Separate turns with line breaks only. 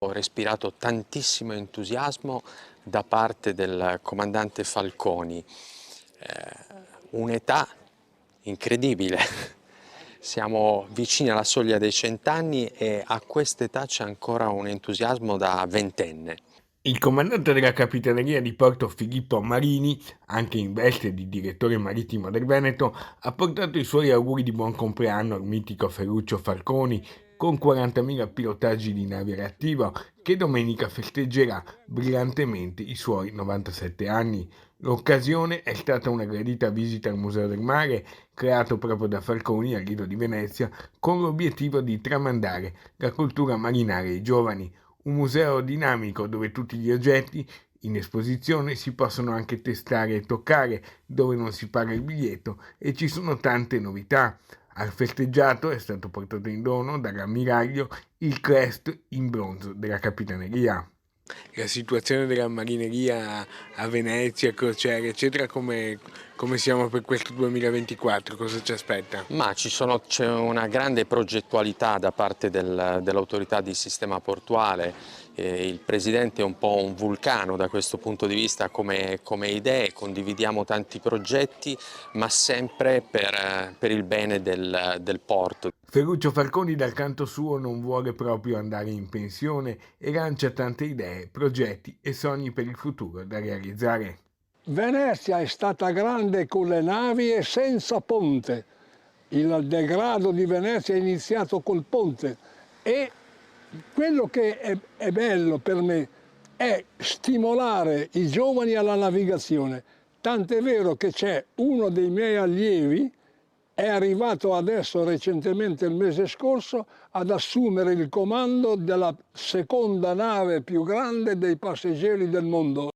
Ho respirato tantissimo entusiasmo da parte del comandante Falconi, un'età incredibile. Siamo vicini alla soglia dei 100 anni e a quest'età c'è ancora un entusiasmo da ventenne.
Il comandante della Capitaneria di Porto Filippo Marini, anche in veste di direttore marittimo del Veneto, ha portato i suoi auguri di buon compleanno al mitico Ferruccio Falconi con 40.000 pilotaggi di nave reattiva che domenica festeggerà brillantemente i suoi 97 anni. L'occasione è stata una gradita visita al Museo del Mare, creato proprio da Falconi al Lido di Venezia, con l'obiettivo di tramandare la cultura marinara ai giovani. Un museo dinamico dove tutti gli oggetti in esposizione si possono anche testare e toccare, dove non si paga il biglietto e ci sono tante novità. Al festeggiato è stato portato in dono dall'ammiraglio il crest in bronzo della Capitaneria. La situazione della marineria a Venezia, crociere, eccetera, come siamo per questo 2024? Cosa ci aspetta?
Ma c'è una grande progettualità da parte dell'autorità di sistema portuale. Il Presidente è un po' un vulcano da questo punto di vista come idee, condividiamo tanti progetti, ma sempre per il bene del porto.
Ferruccio Falconi dal canto suo non vuole proprio andare in pensione e lancia tante idee, progetti e sogni per il futuro da realizzare.
Venezia è stata grande con le navi e senza ponte. Il degrado di Venezia è iniziato col ponte e quello che è bello per me è stimolare i giovani alla navigazione. Tant'è vero che c'è uno dei miei allievi, è arrivato adesso recentemente il mese scorso ad assumere il comando della seconda nave più grande dei passeggeri del mondo.